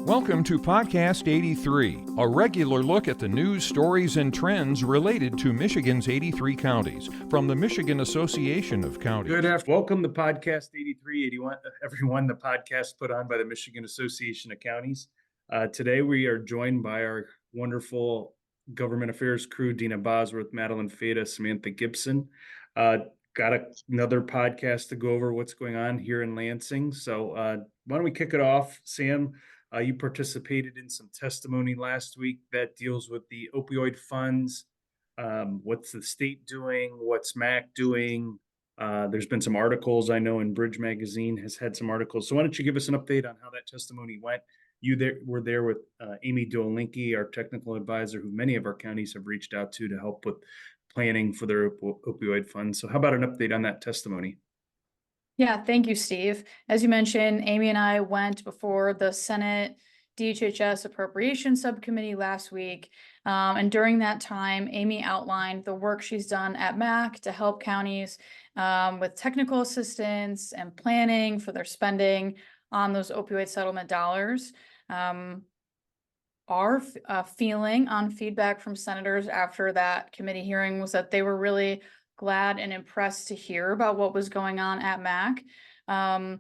Welcome to Podcast 83, a regular look at the news, stories, and trends related to Michigan's 83 counties from the Michigan Association of Counties. Good afternoon. Welcome to Podcast 83, 81, everyone, the podcast put on by the Michigan Association of Counties. Today we are joined by our wonderful government affairs crew, Deena, Bosworth, Madeline, Fata, Samantha Gibson. Got another podcast to go over what's going on here in Lansing. So why don't we kick it off, Sam? You participated in some testimony last week that deals with the opioid funds. What's the state doing? What's MAC doing? There's been some articles, I know, in Bridge Magazine has had some articles. So why don't you give us an update on how that testimony went? You were there with Amy Dolinke, our technical advisor, who many of our counties have reached out to help with planning for their opioid funds. So how about an update on that testimony? Yeah, thank you, Steve. As you mentioned, Amy and I went before the Senate DHHS Appropriations Subcommittee last week. And during that time, Amy outlined the work she's done at MAC to help counties with technical assistance and planning for their spending on those opioid settlement dollars. Our feeling on feedback from senators after that committee hearing was that they were really glad and impressed to hear about what was going on at MAC and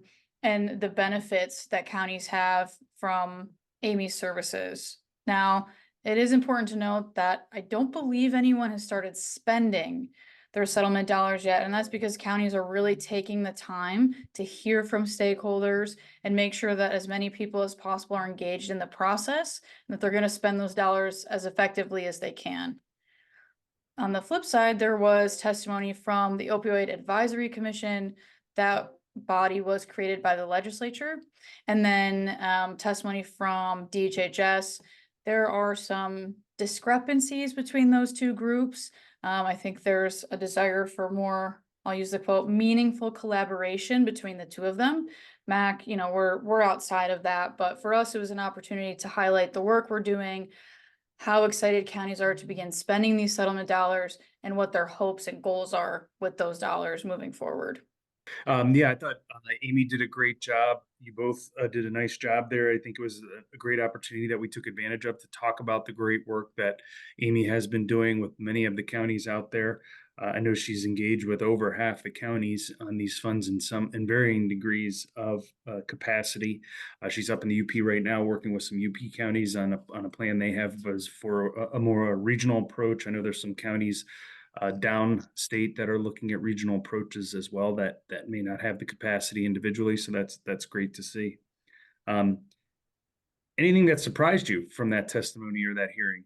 the benefits that counties have from Amy's services. Now, it is important to note that I don't believe anyone has started spending their settlement dollars yet, and that's because counties are really taking the time to hear from stakeholders and make sure that as many people as possible are engaged in the process and that they're going to spend those dollars as effectively as they can. On the flip side, there was testimony from the Opioid Advisory Commission. That body was created by the legislature. And then testimony from DHHS. There are some discrepancies between those two groups. I think there's a desire for more, I'll use the quote, meaningful collaboration between the two of them. MAC, we're outside of that, but for us, it was an opportunity to highlight the work we're doing, how excited counties are to begin spending these settlement dollars, and what their hopes and goals are with those dollars moving forward. Yeah, I thought Amy did a great job. You both did a nice job there. I think it was a great opportunity that we took advantage of to talk about the great work that Amy has been doing with many of the counties out there. I know she's engaged with over half the counties on these funds in varying degrees of capacity. She's up in the UP right now working with some UP counties on a plan they have was for a more regional approach. I know there's some counties downstate that are looking at regional approaches as well that may not have the capacity individually. So that's great to see. Anything that surprised you from that testimony or that hearing?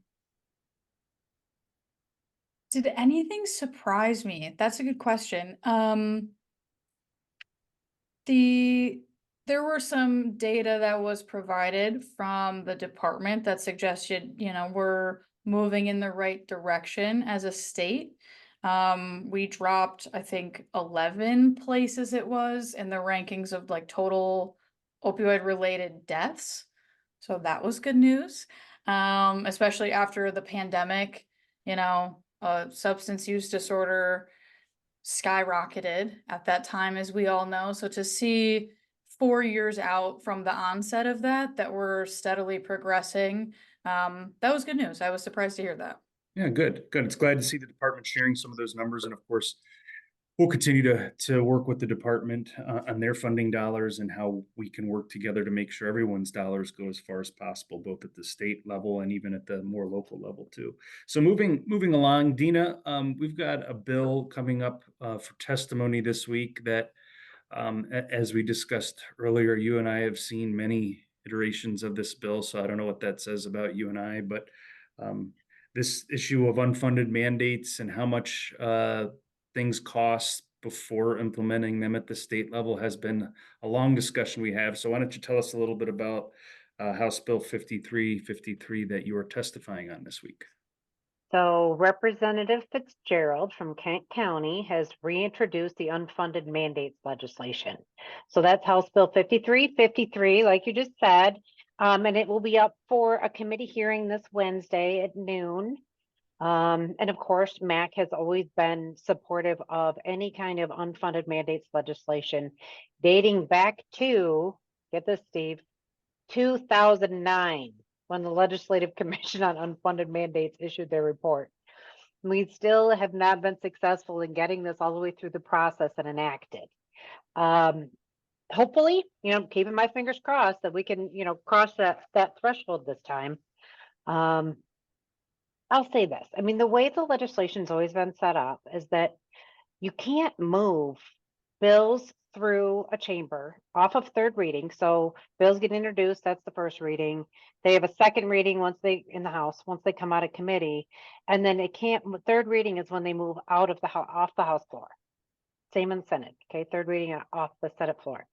Did anything surprise me? That's a good question. There were some data that was provided from the department that suggested, we're moving in the right direction as a state. We dropped, I think, 11 places it was in the rankings of like total opioid related deaths. So that was good news. Especially after the pandemic, substance use disorder skyrocketed at that time, as we all know. So to see 4 years out from the onset of that we're steadily progressing, that was good news. I was surprised to hear that. Yeah, good. It's glad to see the department sharing some of those numbers. And of course, we'll continue to work with the department on their funding dollars and how we can work together to make sure everyone's dollars go as far as possible, both at the state level and even at the more local level too. So moving along, Deena, we've got a bill coming up for testimony this week that, as we discussed earlier, you and I have seen many iterations of this bill. So I don't know what that says about you and I, but this issue of unfunded mandates and how much things cost before implementing them at the state level has been a long discussion we have. So why don't you tell us a little bit about House Bill 5353 that you are testifying on this week? So Representative Fitzgerald from Kent County has reintroduced the unfunded mandates legislation. So that's House Bill 5353, like you just said, and it will be up for a committee hearing this Wednesday at noon. And of course, MAC has always been supportive of any kind of unfunded mandates legislation dating back to, get this, Steve, 2009, when the Legislative Commission on Unfunded Mandates issued their report. We still have not been successful in getting this all the way through the process and enacted. Hopefully, keeping my fingers crossed that we can, cross that threshold this time. I'll say this. I mean, the way the legislation's always been set up is that you can't move bills through a chamber off of third reading. So bills get introduced, that's the first reading. They have a second reading in the House, once they come out of committee, and then third reading is when they move out of off the House floor. Same in the Senate, okay? Third reading off the Senate floor.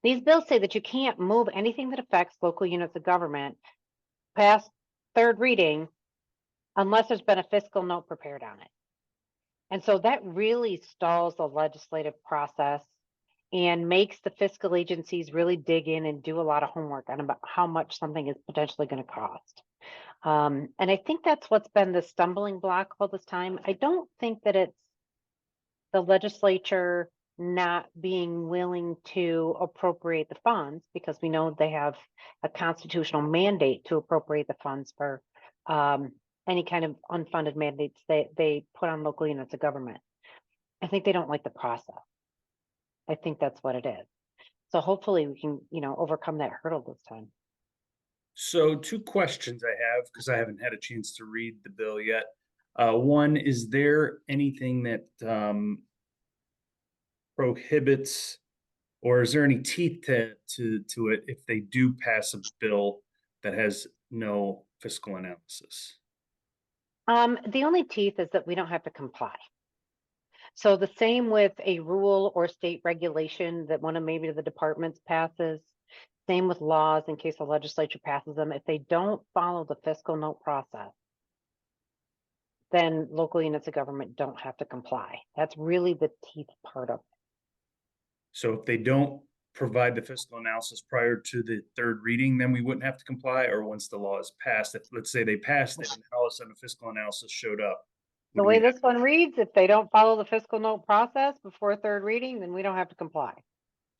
These bills say that you can't move anything that affects local units of government past third reading unless there's been a fiscal note prepared on it. And so that really stalls the legislative process and makes the fiscal agencies really dig in and do a lot of homework on about how much something is potentially going to cost. And I think that's what's been the stumbling block all this time. I don't think that it's the legislature not being willing to appropriate the funds, because we know they have a constitutional mandate to appropriate the funds for any kind of unfunded mandates they put on local units of government. I think they don't like the process. I think that's what it is. So hopefully we can, overcome that hurdle this time. So 2 questions I have, because I haven't had a chance to read the bill yet. One, is there anything that prohibits, or is there any teeth to it if they do pass a bill that has no fiscal analysis? The only teeth is that we don't have to comply. So the same with a rule or state regulation that one of maybe the departments passes, same with laws in case the legislature passes them. If they don't follow the fiscal note process, then local units of government don't have to comply. That's really the teeth part of it. So if they don't provide the fiscal analysis prior to the third reading, then we wouldn't have to comply, or once the law is passed, if let's say they passed it and all of a sudden a fiscal analysis showed up. The way this one reads, if they don't follow the fiscal note process before third reading, then we don't have to comply.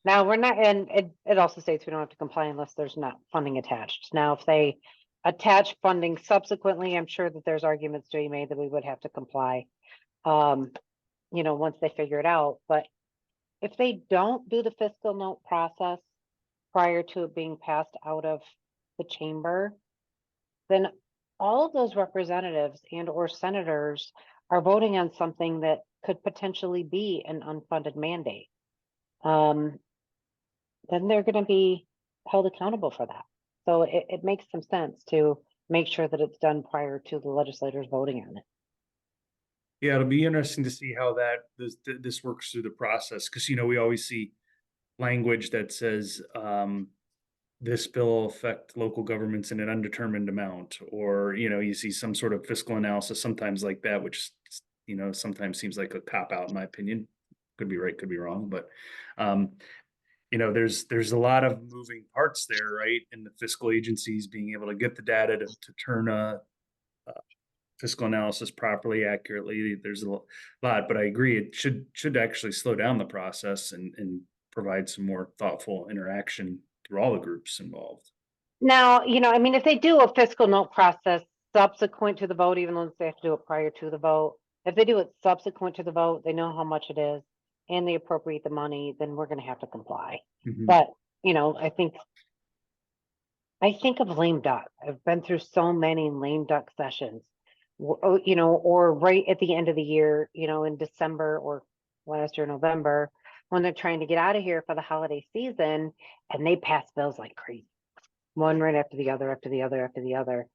Now we're not, and it also states we don't have to comply unless there's not funding attached. Now, if they attach funding subsequently, I'm sure that there's arguments to be made that we would have to comply, once they figure it out. But if they don't do the fiscal note process prior to it being passed out of the chamber, then all of those representatives and or senators are voting on something that could potentially be an unfunded mandate. Then they're going to be held accountable for that. So it makes some sense to make sure that it's done prior to the legislators voting on it. Yeah, it'll be interesting to see how this works through the process, because we always see language that says this bill will affect local governments in an undetermined amount, or you see some sort of fiscal analysis sometimes like that, which sometimes seems like a cop out in my opinion. Could be right, could be wrong, but there's a lot of moving parts there, right? And the fiscal agencies being able to get the data to turn a fiscal analysis properly, accurately. There's a lot, but I agree it should actually slow down the process and provide some more thoughtful interaction through all the groups involved. Now, if they do a fiscal note process subsequent to the vote, even though they have to do it prior to the vote, if they do it subsequent to the vote, they know how much it is and they appropriate the money, then we're going to have to comply. Mm-hmm. But, I think of lame duck. I've been through so many lame duck sessions, or right at the end of the year, in December or last year, November, when they're trying to get out of here for the holiday season and they pass bills like crazy, one right after the other, after the other, after the other.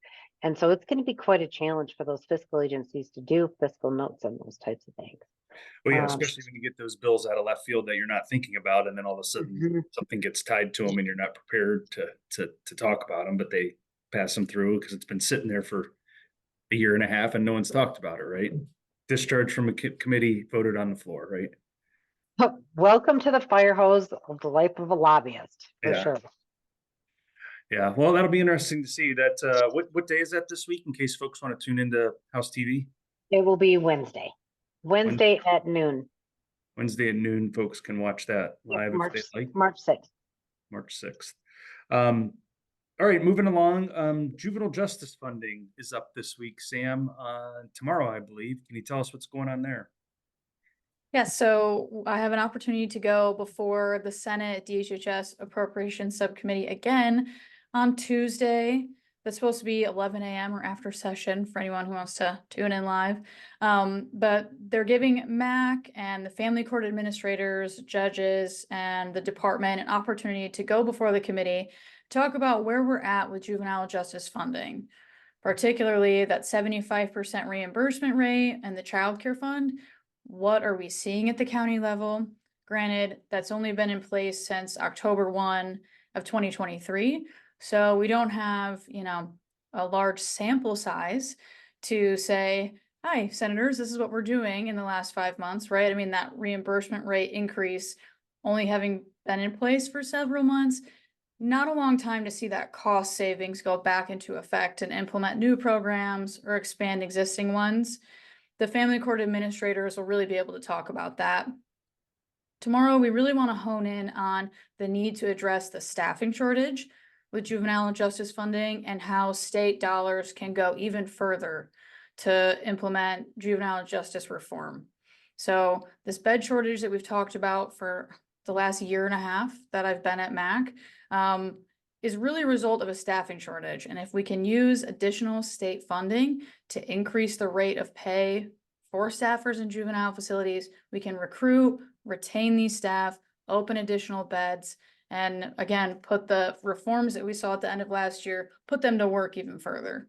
And so it's going to be quite a challenge for those fiscal agencies to do fiscal notes on those types of things. Well, yeah, especially when you get those bills out of left field that you're not thinking about, and then all of a sudden something gets tied to them and you're not prepared to talk about them, but they pass them through because it's been sitting there for a year and a half and no one's talked about it, right? Discharge from a committee voted on the floor, right? Welcome to the fire hose of the life of a lobbyist, for sure. Yeah, well, that'll be interesting to see that. What day is that this week, in case folks want to tune into House TV? It will be Wednesday at noon. Wednesday at noon, folks can watch that live if they like. March 6th. March 6th. All right, moving along. Juvenile justice funding is up this week, Sam. Tomorrow, I believe. Can you tell us what's going on there? Yeah, so I have an opportunity to go before the Senate DHHS Appropriations Subcommittee again on Tuesday. That's supposed to be 11 a.m. or after session for anyone who wants to tune in live. But they're giving MAC and the family court administrators, judges, and the department an opportunity to go before the committee, talk about where we're at with juvenile justice funding, particularly that 75% reimbursement rate and the child care fund. What are we seeing at the county level? Granted, that's only been in place since October 1 of 2023. So we don't have, a large sample size to say, hi, senators, this is what we're doing in the last 5 months, right? I mean, that reimbursement rate increase only having been in place for several months, not a long time to see that cost savings go back into effect and implement new programs or expand existing ones. The family court administrators will really be able to talk about that. Tomorrow, we really want to hone in on the need to address the staffing shortage with juvenile justice funding and how state dollars can go even further to implement juvenile justice reform. So this bed shortage that we've talked about for the last year and a half that I've been at MAC is really a result of a staffing shortage. And if we can use additional state funding to increase the rate of pay for staffers in juvenile facilities, we can recruit, retain these staff, open additional beds, and again, put the reforms that we saw at the end of last year, put them to work even further.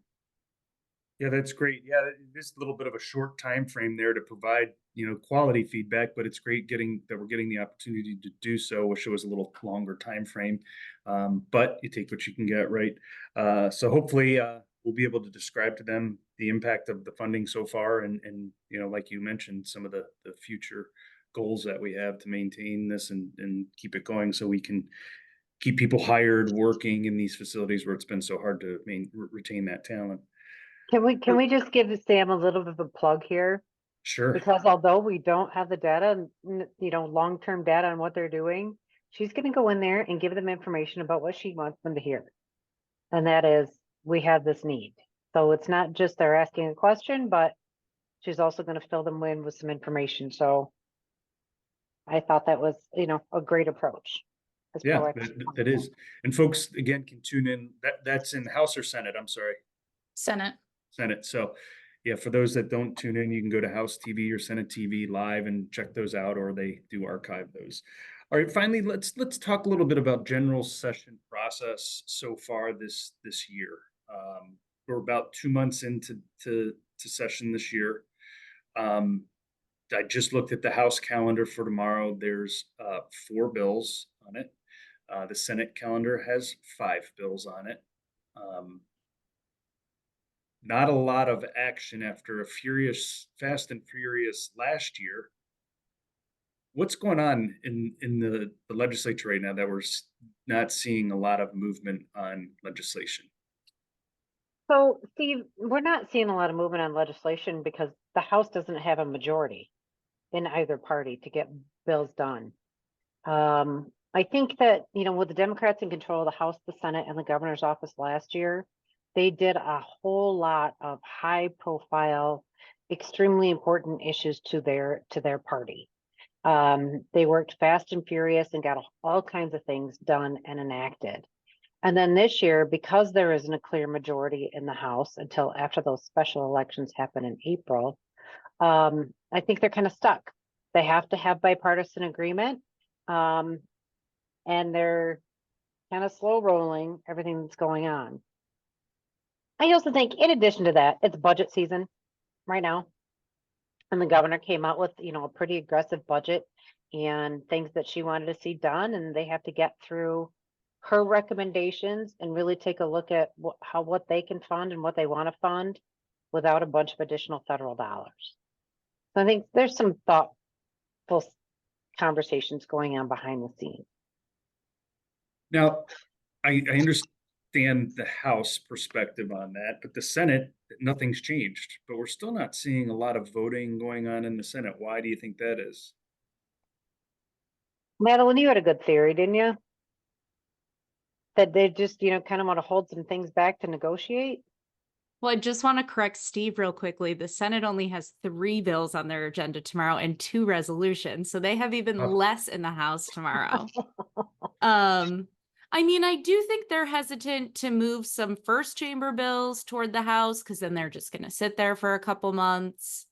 Yeah, that's great. Yeah, there's a little bit of a short time frame there to provide, quality feedback, but it's great we're getting the opportunity to do so. Wish it was a little longer time frame, but you take what you can get, right? So hopefully, we'll be able to describe to them the impact of the funding so far, and like you mentioned, some of the future goals that we have to maintain this and keep it going, so we can keep people hired, working in these facilities where it's been so hard to retain that talent. Can we just give Sam a little bit of a plug here? Sure. Because although we don't have the data, long-term data on what they're doing, she's going to go in there and give them information about what she wants them to hear. And that is, we have this need. So it's not just they're asking a question, but she's also going to fill them in with some information. So I thought that was, a great approach. Yeah, that is. And folks, again, can tune in. That's in House or Senate? I'm sorry. Senate. So yeah, for those that don't tune in, you can go to House TV or Senate TV live and check those out, or they do archive those. All right, finally, let's talk a little bit about general session process so far this year. We're about 2 months into session this year. I just looked at the House calendar for tomorrow. There's 4 bills on it. The Senate calendar has 5 bills on it. Not a lot of action after a fast and furious last year. What's going on in the legislature right now that we're not seeing a lot of movement on legislation? So, Steve, we're not seeing a lot of movement on legislation because the House doesn't have a majority in either party to get bills done. I think that, with the Democrats in control of the House, the Senate, and the governor's office last year, they did a whole lot of high profile, extremely important issues to their party. They worked fast and furious and got all kinds of things done and enacted. And then this year, because there isn't a clear majority in the House until after those special elections happen in April, I think they're kind of stuck. They have to have bipartisan agreement, and they're kind of slow rolling everything that's going on. I also think, in addition to that, it's budget season right now. And the governor came out with, a pretty aggressive budget and things that she wanted to see done. And they have to get through her recommendations and really take a look at what they can fund and what they want to fund without a bunch of additional federal dollars. So I think there's some thoughtful conversations going on behind the scenes. Now, I understand the House perspective on that, but the Senate, nothing's changed, but we're still not seeing a lot of voting going on in the Senate. Why do you think that is? Madeline, you had a good theory, didn't you? that they just, kind of want to hold some things back to negotiate. Well, I just want to correct Steve real quickly. The Senate only has 3 bills on their agenda tomorrow and 2 resolutions. So they have even Oh. less in the House tomorrow. I mean, I do think they're hesitant to move some first chamber bills toward the House because then they're just going to sit there for a couple months.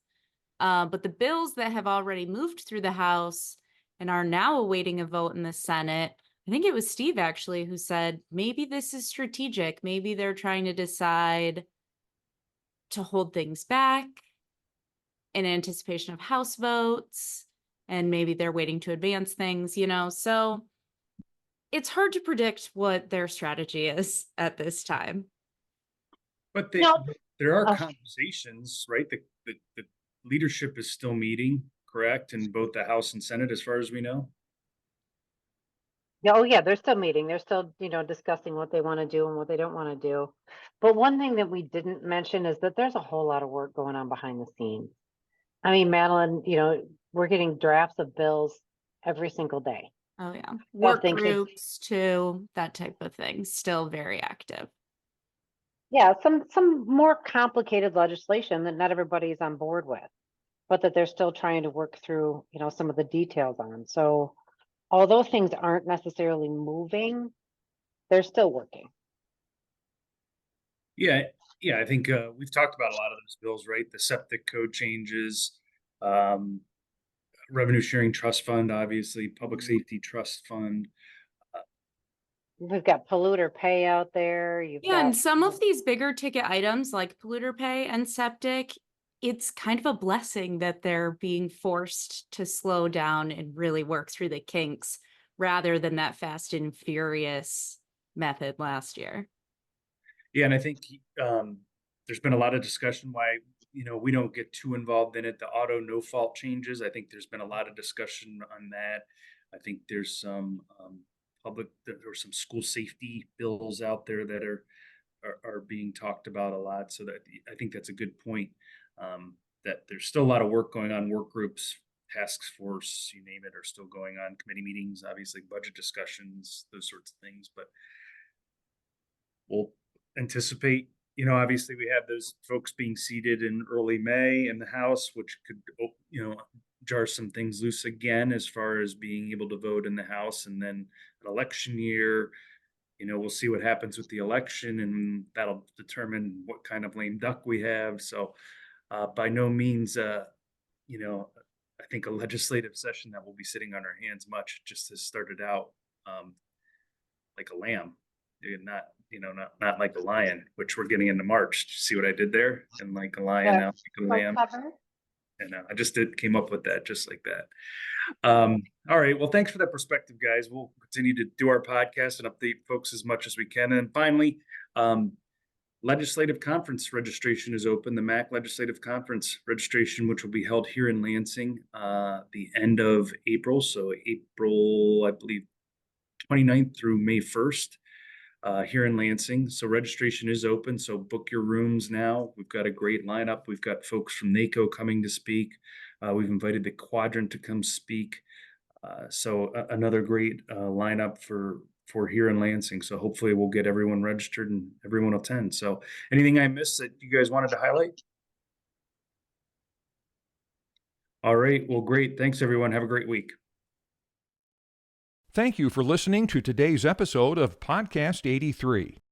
But the bills that have already moved through the House and are now awaiting a vote in the Senate, I think it was Steve actually who said, maybe this is strategic. Maybe they're trying to decide to hold things back in anticipation of House votes, and maybe they're waiting to advance things, so it's hard to predict what their strategy is at this time. But No. there are Oh. conversations, right? The leadership is still meeting, correct? In both the House and Senate, as far as we know. Oh yeah, they're still meeting. They're still, discussing what they want to do and what they don't want to do. But one thing that we didn't mention is that there's a whole lot of work going on behind the scenes. I mean, Madeline, we're getting drafts of bills every single day. Oh yeah, work thinking- groups too, that type of thing, still very active. Yeah, some more complicated legislation that not everybody's on board with, but that they're still trying to work through, some of the details on. So although things aren't necessarily moving, they're still working. Yeah, I think we've talked about a lot of those bills, right? The septic code changes, revenue sharing trust fund, obviously, public safety trust fund. We've got polluter pay out there. Yeah, and some of these bigger ticket items like polluter pay and septic, it's kind of a blessing that they're being forced to slow down and really work through the kinks rather than that fast and furious method last year. Yeah, and I think there's been a lot of discussion why we don't get too involved in it. The auto no fault changes. I think there's been a lot of discussion on that. I think there's some there are some school safety bills out there that are being talked about a lot. So that I think that's a good point. That there's still a lot of work going on. Work groups, task force, you name it, are still going on. Committee meetings, obviously, budget discussions, those sorts of things. But we'll anticipate, obviously we have those folks being seated in early May in the House, which could, jar some things loose again as far as being able to vote in the House. And then an election year, we'll see what happens with the election, and that'll determine what kind of lame duck we have. So by no means, I think a legislative session that will be sitting on our hands much. Just has started out like a lamb. Not like a lion, which we're getting into March. Did you see what I did there? And like a lion, now like a lamb. And I just came up with that just like that. All right. Well, thanks for that perspective, guys. We'll continue to do our podcast and update folks as much as we can. And finally, legislative conference registration is open. The MAC Legislative Conference registration, which will be held here in Lansing the end of April. So April, I believe, 29th through May 1st. Here in Lansing. So registration is open. So book your rooms now. We've got a great lineup. We've got folks from NACO coming to speak. We've invited the Quadrant to come speak. So another great lineup for here in Lansing. So hopefully we'll get everyone registered and everyone will attend. So anything I missed that you guys wanted to highlight? All right. Well, great. Thanks, everyone. Have a great week. Thank you for listening to today's episode of Podcast 83.